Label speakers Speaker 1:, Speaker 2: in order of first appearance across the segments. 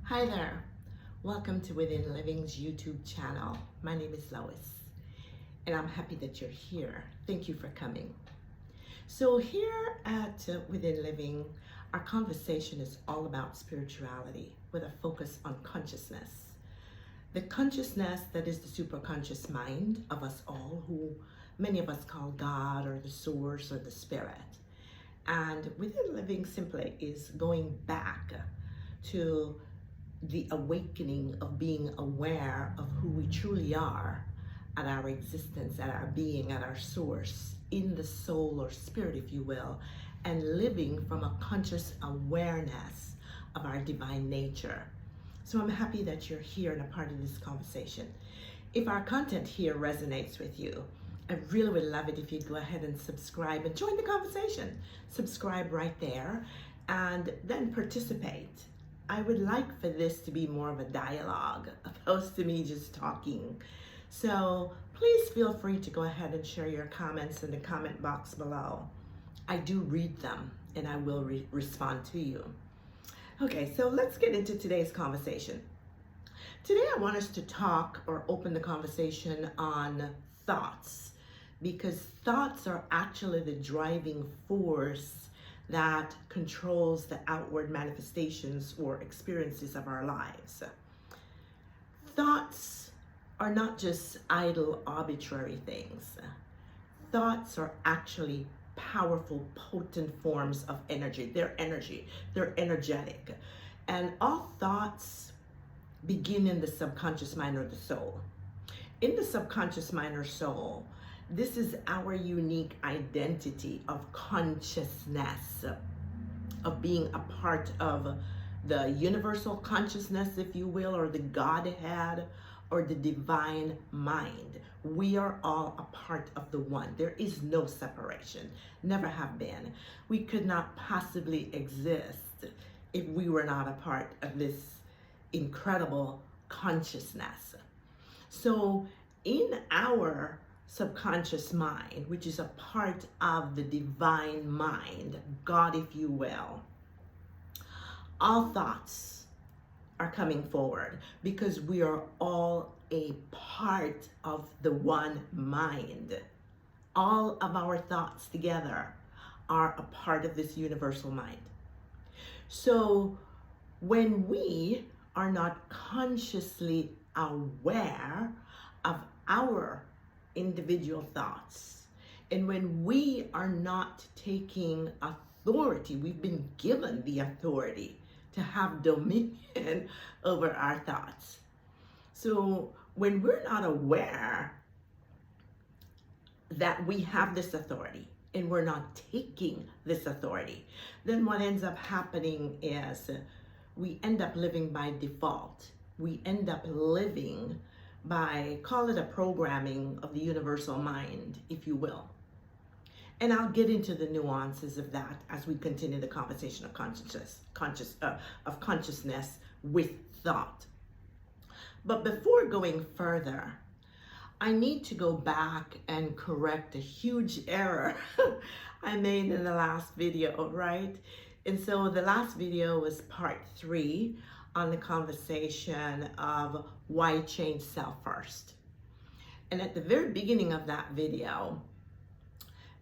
Speaker 1: Hi there, welcome to Within Living's YouTube channel. My name is Lois, and I'm happy that you're here. Thank you for coming. So here at Within Living, our conversation is all about spirituality with a focus on consciousness. The consciousness that is the superconscious mind of us all, who many of us call God or the source or the spirit. And Within Living simply is going back to the awakening of being aware of who we truly are at our existence, at our being, at our source, in the soul or spirit, if you will, and living from a conscious awareness of our divine nature. So I'm happy that you're here and a part of this conversation. If our content here resonates with you, I really would love it if you'd go ahead and subscribe and join the conversation. Subscribe right there and then participate. I would like for this to be more of a dialogue opposed to me just talking. So please feel free to go ahead and share your comments in the comment box below. I do read them and I will respond to you. Okay, so let's get into today's conversation. Today I want us to talk or open the conversation on thoughts, because thoughts are actually the driving force that controls the outward manifestations or experiences of our lives. Thoughts are not just idle, arbitrary things. Thoughts are actually powerful, potent forms of energy. They're energetic. And all thoughts begin in the subconscious mind or the soul. In the subconscious mind or soul, this is our unique identity of consciousness, of being a part of the universal consciousness, if you will, or the Godhead, or the divine mind. We are all a part of the one. There is no separation, never have been. We could not possibly exist if we were not a part of this incredible consciousness. So in our subconscious mind, which is a part of the divine mind, God, if you will, all thoughts are coming forward because we are all a part of the one mind. All of our thoughts together are a part of this universal mind. So when we are not consciously aware of our individual thoughts, and when we are not taking authority, we've been given the authority to have dominion over our thoughts. So when we're not aware that we have this authority and we're not taking this authority, then what ends up happening is we end up living by default. We end up living by, call it a programming of the universal mind, if you will. And I'll get into the nuances of that as we continue the conversation of consciousness with thought. But before going further, I need to go back and correct a huge error I made in the last video, right? And so the last video was part 3 on the conversation of why change self first. And at the very beginning of that video,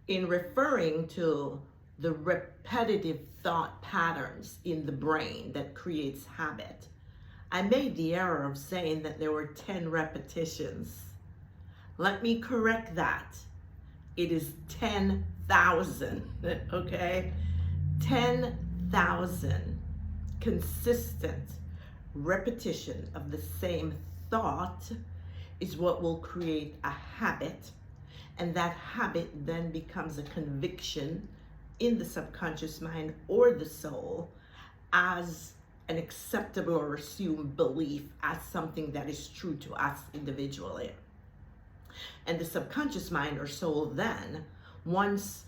Speaker 1: in referring to the repetitive thought patterns in the brain that creates habit, I made the error of saying that there were 10 repetitions. Let me correct that. It is 10,000, okay? 10,000 consistent repetition of the same thought is what will create a habit, and that habit then becomes a conviction in the subconscious mind or the soul as an acceptable or assumed belief, as something that is true to us individually. And the subconscious mind or soul then, once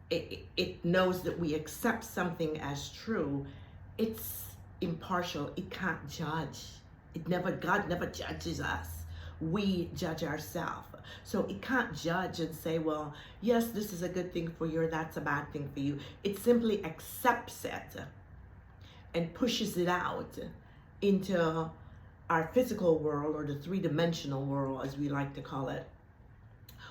Speaker 1: it knows that we accept something as true, it's impartial. It can't judge. God never judges us. We judge ourselves. So it can't judge and say, well, yes, this is a good thing for you, or that's a bad thing for you. It simply accepts it and pushes it out into our physical world, or the three-dimensional world as we like to call it,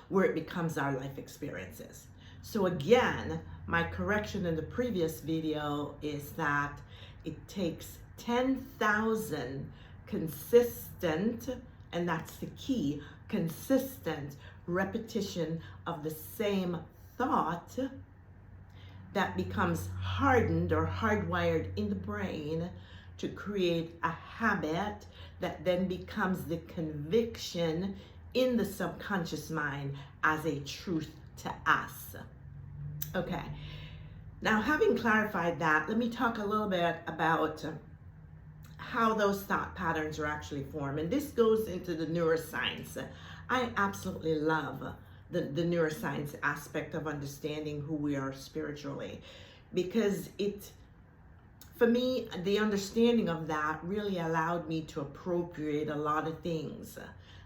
Speaker 1: where it becomes our life experiences. So again, my correction in the previous video is that it takes 10,000 consistent, and that's the key, consistent repetition of the same thought that becomes hardened or hardwired in the brain to create a habit that then becomes the conviction in the subconscious mind as a truth to us. Okay, now having clarified that, let me talk a little bit about how those thought patterns are actually formed. And this goes into the neuroscience. I absolutely love the neuroscience aspect of understanding who we are spiritually, because for me, the understanding of that really allowed me to appropriate a lot of things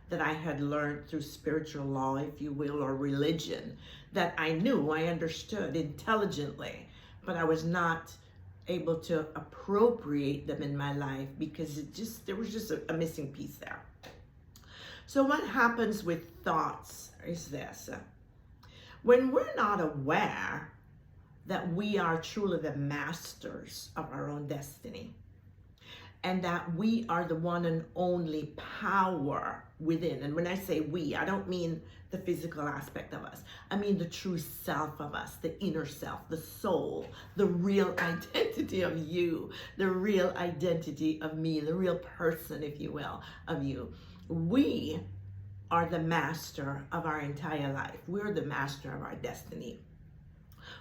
Speaker 1: that I had learned through spiritual law, if you will, or religion, that I knew, I understood intelligently, but I was not able to appropriate them in my life because there was just a missing piece there. So what happens with thoughts is this. When we're not aware that we are truly the masters of our own destiny, and that we are the one and only power within. And when I say we, I don't mean the physical aspect of us. I mean the true self of us, the inner self, the soul, the real identity of you, the real identity of me, the real person, if you will, of you. We are the master of our entire life. We're the master of our destiny.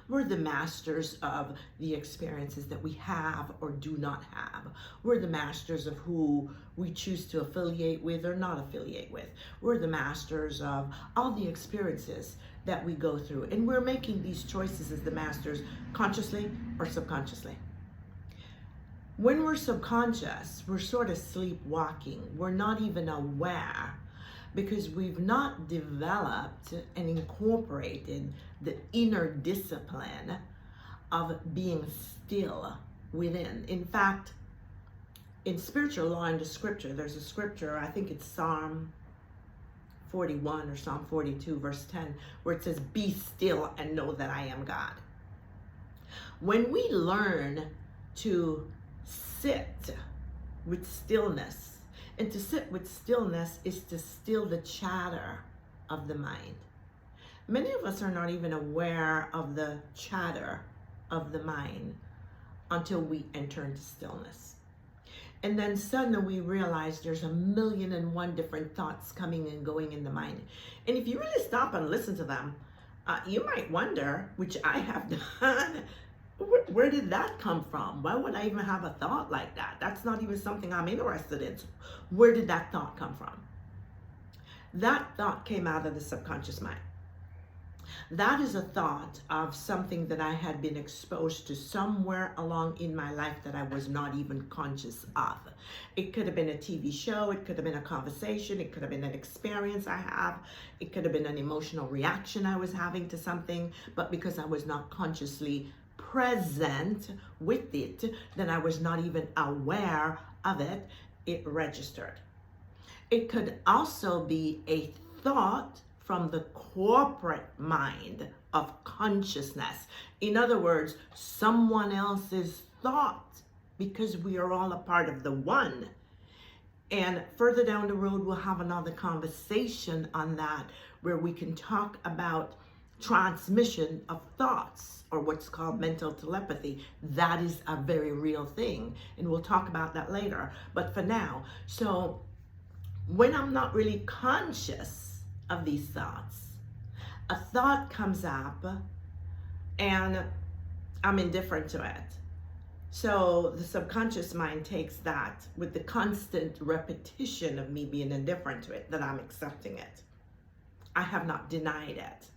Speaker 1: We're the masters of the experiences that we have or do not have. We're the masters of who we choose to affiliate with or not affiliate with. We're the masters of all the experiences that we go through. And we're making these choices as the masters consciously or subconsciously. When we're subconscious, we're sort of sleepwalking. We're not even aware, because we've not developed and incorporated the inner discipline of being still within. In fact, in spiritual law and the scripture, there's a scripture, I think it's Psalm 41 or Psalm 42, verse 10, where it says, "Be still and know that I am God." When we learn to sit with stillness, and to sit with stillness is to still the chatter of the mind. Many of us are not even aware of the chatter of the mind until we enter into stillness. And then suddenly we realize there's 1,000,001 different thoughts coming and going in the mind. And if you really stop and listen to them, you might wonder, which I have done, where did that come from? Why would I even have a thought like that? That's not even something I'm interested in. So where did that thought come from? That thought came out of the subconscious mind. That is a thought of something that I had been exposed to somewhere along in my life that I was not even conscious of. It could have been a TV show, it could have been a conversation, it could have been an experience I have, it could have been an emotional reaction I was having to something, but because I was not consciously present with it, then I was not even aware of it, it registered. It could also be a thought from the corporate mind of consciousness. In other words, someone else's thought, because we are all a part of the one. And further down the road, we'll have another conversation on that, where we can talk about transmission of thoughts, or what's called mental telepathy. That is a very real thing, and we'll talk about that later. But for now, so when I'm not really conscious of these thoughts, a thought comes up and I'm indifferent to it. So the subconscious mind takes that with the constant repetition of me being indifferent to it, that I'm accepting it. I have not denied it.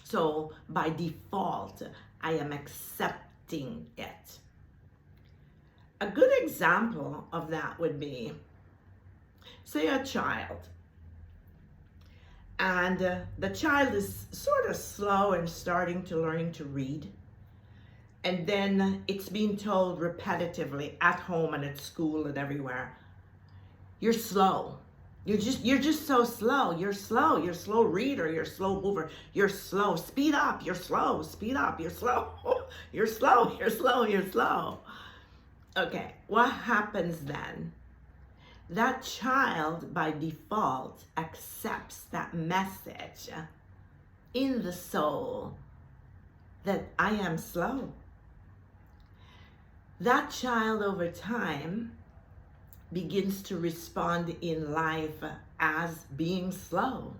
Speaker 1: So by default, I am accepting it. A good example of that would be, say, a child. And the child is sort of slow and starting to learning to read. And then it's being told repetitively at home and at school and everywhere, you're slow. You're just so slow. You're slow. You're a slow reader. You're a slow mover. You're slow. Speed up. You're slow. Speed up. You're slow. You're slow. You're slow. You're slow. Okay, what happens then? That child by default accepts that message in the soul that I am slow. That child over time begins to respond in life as being slow.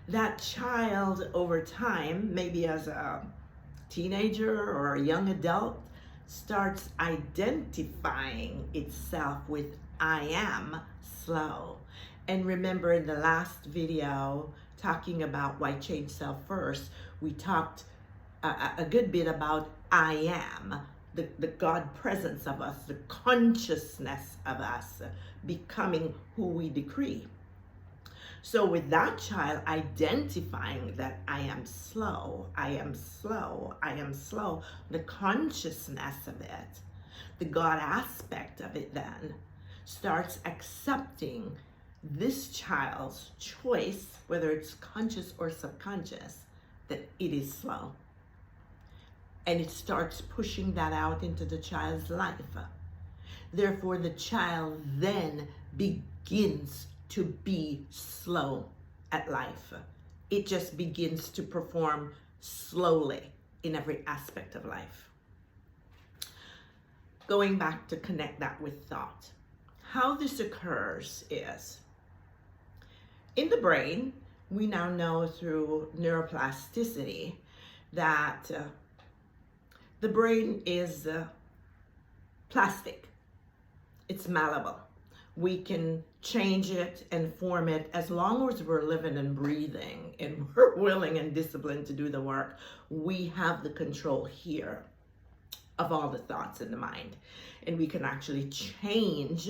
Speaker 1: That child over time, maybe as a teenager or a young adult, starts identifying itself with I am slow. And remember in the last video talking about why change self first, we talked a good bit about I am, the God presence of us, the consciousness of us becoming who we decree. So with that child identifying that I am slow, I am slow, I am slow, the consciousness of it, the God aspect of it then starts accepting this child's choice, whether it's conscious or subconscious, that it is slow. And it starts pushing that out into the child's life. Therefore, the child then begins to be slow at life. It just begins to perform slowly in every aspect of life. Going back to connect that with thought. How this occurs is, in the brain, we now know through neuroplasticity that the brain is plastic. It's malleable. We can change it and form it as long as we're living and breathing and we're willing and disciplined to do the work. We have the control here of all the thoughts in the mind. And we can actually change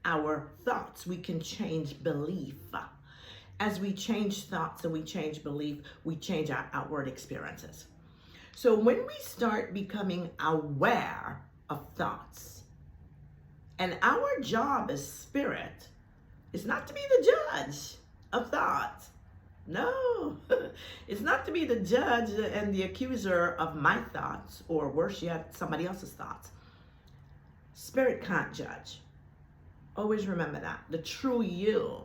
Speaker 1: our thoughts. We can change belief. As we change thoughts and we change belief, we change our outward experiences. So when we start becoming aware of thoughts, and our job as spirit is not to be the judge of thought. No, it's not to be the judge and the accuser of my thoughts, or worse yet, somebody else's thoughts. Spirit can't judge. Always remember that. The true you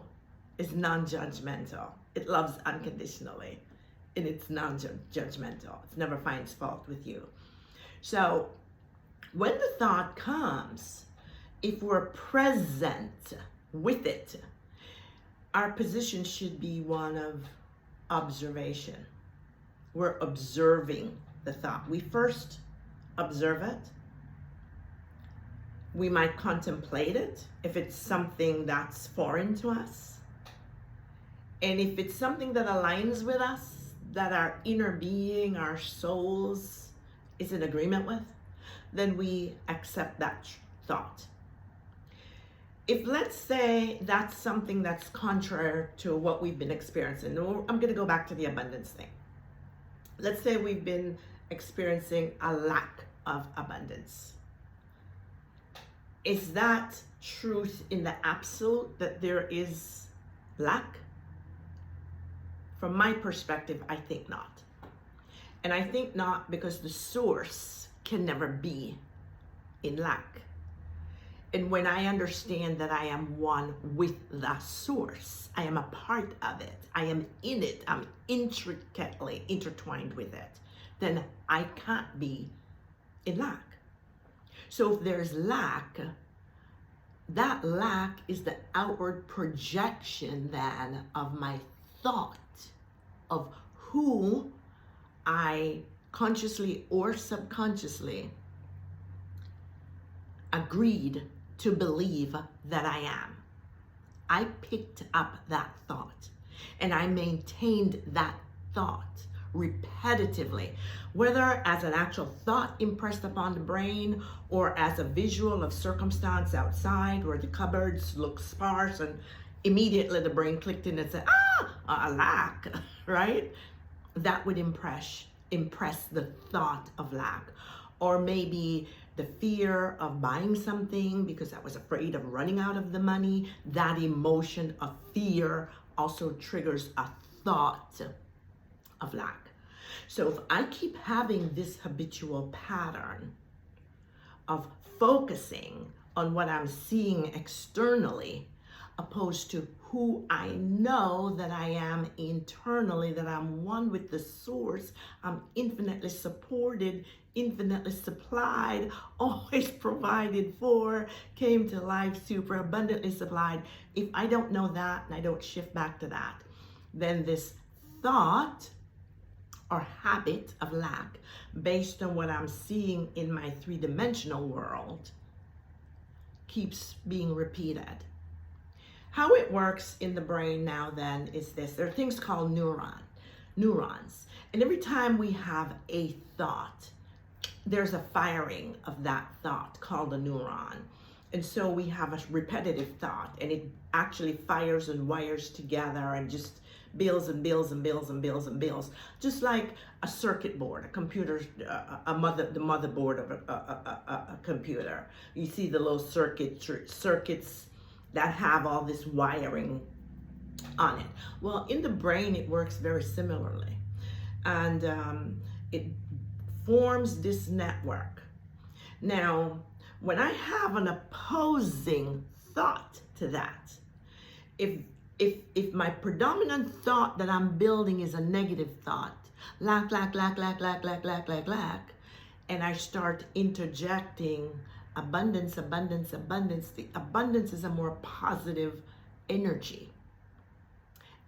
Speaker 1: is non-judgmental. It loves unconditionally, and it's non-judgmental. It never finds fault with you. So when the thought comes, if we're present with it, our position should be one of observation. We're observing the thought. We first observe it. We might contemplate it if it's something that's foreign to us. And if it's something that aligns with us, that our inner being, our souls is in agreement with, then we accept that thought. If, let's say, that's something that's contrary to what we've been experiencing, I'm going to go back to the abundance thing. Let's say we've been experiencing a lack of abundance. Is that truth in the absolute that there is lack? From my perspective, I think not. And I think not because the source can never be in lack. And when I understand that I am one with the source, I am a part of it, I am in it, I'm intricately intertwined with it, then I can't be in lack. So if there's lack, that lack is the outward projection then of my thought, of who I consciously or subconsciously agreed to believe that I am. I picked up that thought and I maintained that thought repetitively, whether as an actual thought impressed upon the brain or as a visual of circumstance outside where the cupboards look sparse and immediately the brain clicked in and said, a lack, right? That would impress impress the thought of lack. Or maybe the fear of buying something because I was afraid of running out of the money. That emotion of fear also triggers a thought of lack. So if I keep having this habitual pattern of focusing on what I'm seeing externally, opposed to who I know that I am internally, that I'm one with the source, I'm infinitely supported, infinitely supplied, always provided for, came to life super abundantly supplied. If I don't know that and I don't shift back to that, then this thought or habit of lack, based on what I'm seeing in my three-dimensional world, keeps being repeated. How it works in the brain now then is this. There are things called neurons. And every time we have a thought, there's a firing of that thought called a neuron. And so we have a repetitive thought, and it actually fires and wires together and just builds and builds and builds and builds and builds, just like a circuit board, a computer, the motherboard of a computer. You see the little circuits that have all this wiring on it. Well, in the brain, it works very similarly, and it forms this network. Now, when I have an opposing thought to that, if my predominant thought that I'm building is a negative thought, lack, and I start interjecting abundance, the abundance is a more positive energy.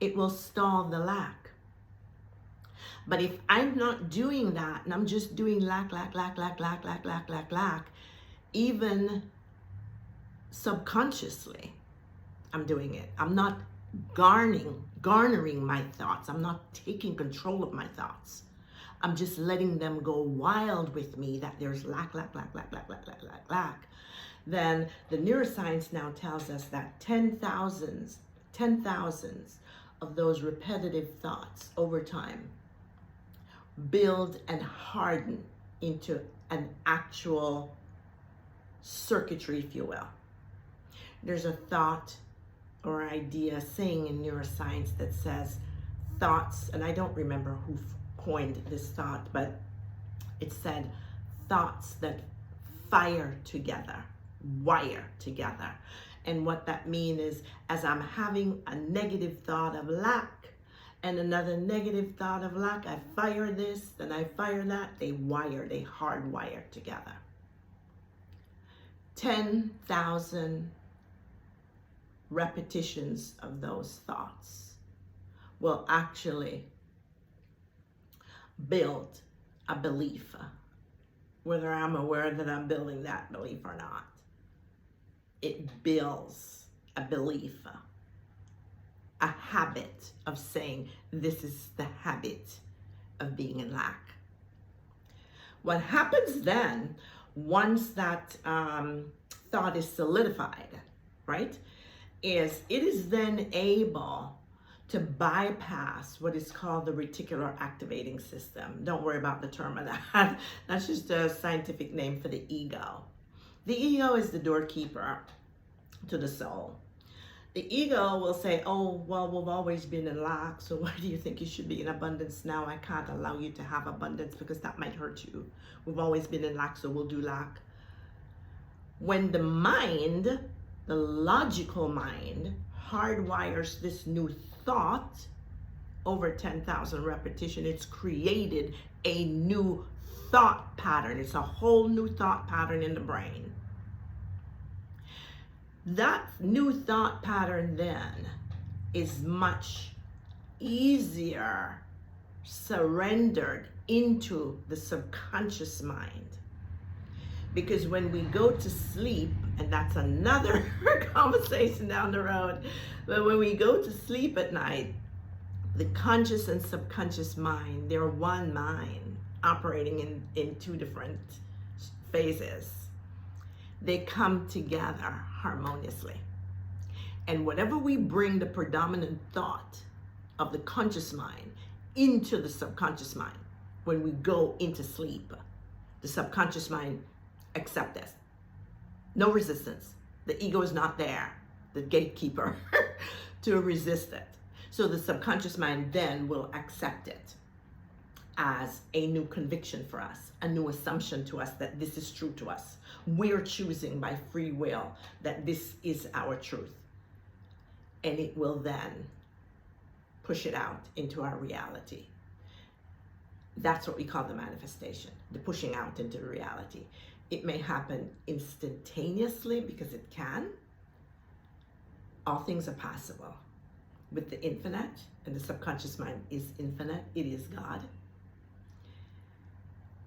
Speaker 1: It will stall the lack. But if I'm not doing that, and I'm just doing lack, even subconsciously, I'm doing it. I'm not garnering my thoughts. I'm not taking control of my thoughts. I'm just letting them go wild with me that there's lack. Then the neuroscience now tells us that 10,000s of those repetitive thoughts over time build and harden into an actual circuitry, if you will. There's a thought or idea saying in neuroscience that says thoughts, and I don't remember who coined this thought, but it said thoughts that fire together, wire together. And what that means is, as I'm having a negative thought of lack and another negative thought of lack, I fire this, then I fire that, they hardwire together. 10,000 repetitions of those thoughts will actually build a belief, whether I'm aware that I'm building that belief or not. It builds a belief, a habit of saying, this is the habit of being in lack. What happens then, once that thought is solidified, right, is it is then able to bypass what is called the reticular activating system. Don't worry about the term of that. That's just a scientific name for the ego. The ego is the doorkeeper to the soul. The ego will say, oh, well, we've always been in lack, so why do you think you should be in abundance now? I can't allow you to have abundance because that might hurt you. We've always been in lack, so we'll do lack. When the mind, the logical mind, hardwires this new thought over 10,000 repetition, it's created a new thought pattern. It's a whole new thought pattern in the brain. That new thought pattern then is much easier surrendered into the subconscious mind. Because when we go to sleep, and that's another conversation down the road, but when we go to sleep at night, the conscious and subconscious mind, they're one mind operating in two different phases. They come together harmoniously. And whatever we bring the predominant thought of the conscious mind into the subconscious mind, when we go into sleep. The subconscious mind accepts this. No resistance. The ego is not there, the gatekeeper, to resist it. So the subconscious mind then will accept it as a new conviction for us, a new assumption to us that this is true to us. We're choosing by free will that this is our truth. And it will then push it out into our reality. That's what we call the manifestation, the pushing out into reality. It may happen instantaneously because it can. All things are possible with the infinite, and the subconscious mind is infinite. It is God.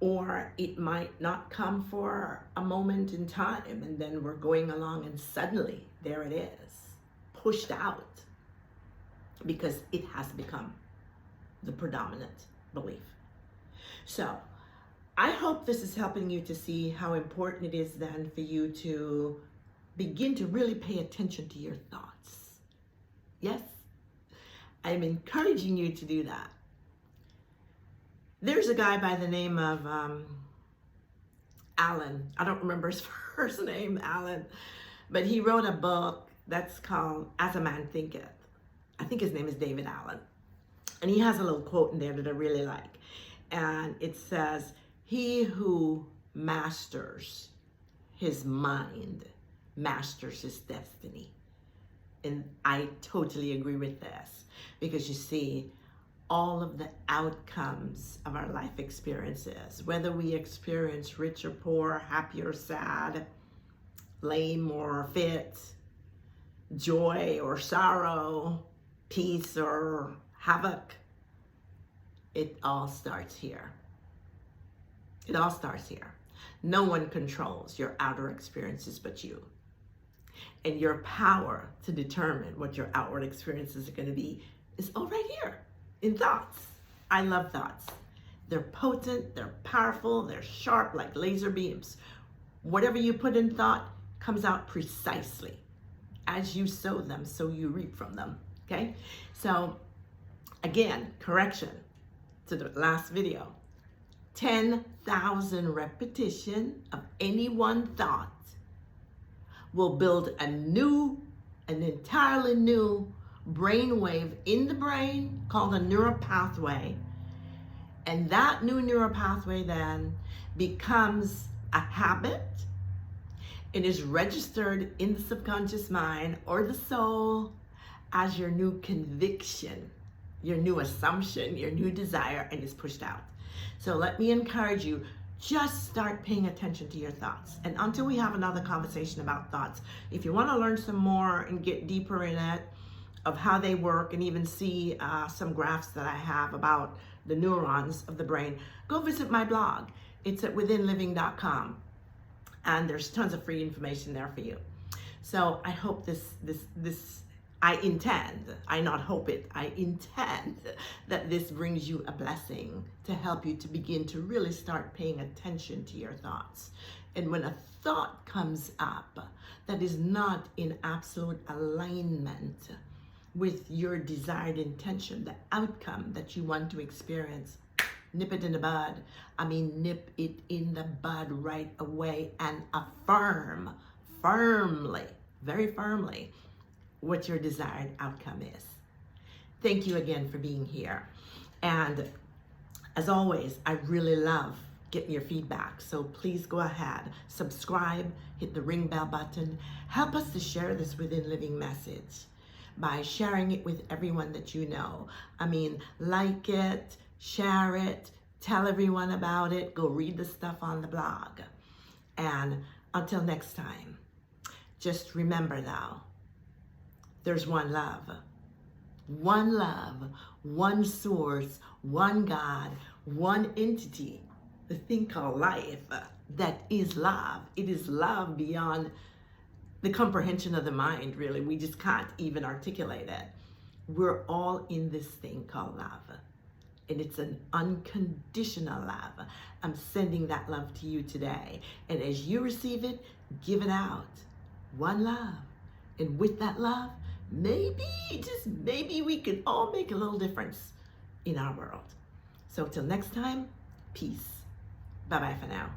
Speaker 1: Or it might not come for a moment in time, and then we're going along and suddenly there it is, pushed out, because it has become the predominant belief. So I hope this is helping you to see how important it is then for you to begin to really pay attention to your thoughts. Yes, I'm encouraging you to do that. There's a guy by the name of Alan. I don't remember his first name, Alan, but he wrote a book that's called As a Man Thinketh. I think his name is David Allen. And he has a little quote in there that I really like. And it says, "He who masters his mind masters his destiny." And I totally agree with this, because you see, all of the outcomes of our life experiences, whether we experience rich or poor, happy or sad, lame or fit, joy or sorrow, peace or havoc, it all starts here. It all starts here. No one controls your outer experiences but you. And your power to determine what your outward experiences are going to be is all right here in thoughts. I love thoughts. They're potent, they're powerful, they're sharp like laser beams. Whatever you put in thought comes out precisely. As you sow them, so you reap from them. Okay? So again, correction to the last video. 10,000 repetition of any one thought will build an entirely new brainwave in the brain called a neural pathway. And that new neural pathway then becomes a habit. It is registered in the subconscious mind or the soul as your new conviction, your new assumption, your new desire, and is pushed out. So let me encourage you, just start paying attention to your thoughts. And until we have another conversation about thoughts, if you want to learn some more and get deeper in it, of how they work, and even see some graphs that I have about the neurons of the brain, go visit my blog. It's at WithinLiving.com. And there's tons of free information there for you. So I hope I intend that this brings you a blessing to help you to begin to really start paying attention to your thoughts. And when a thought comes up that is not in absolute alignment with your desired intention, the outcome that you want to experience, nip it in the bud. I mean, nip it in the bud right away and affirm firmly, very firmly, what your desired outcome is. Thank you again for being here. And as always, I really love getting your feedback. So please go ahead, subscribe, hit the ring bell button. Help us to share this Within Living message by sharing it with everyone that you know. I mean, like it, share it, tell everyone about it, go read the stuff on the blog. And until next time, just remember now, there's one love, one source, one God, one entity, the thing called life, that is love. It is love beyond the comprehension of the mind, really. We just can't even articulate it. We're all in this thing called love. And it's an unconditional love. I'm sending that love to you today. And as you receive it, give it out. One love. And with that love, maybe, just maybe, we could all make a little difference in our world. So till next time, Peace. Bye-bye for now.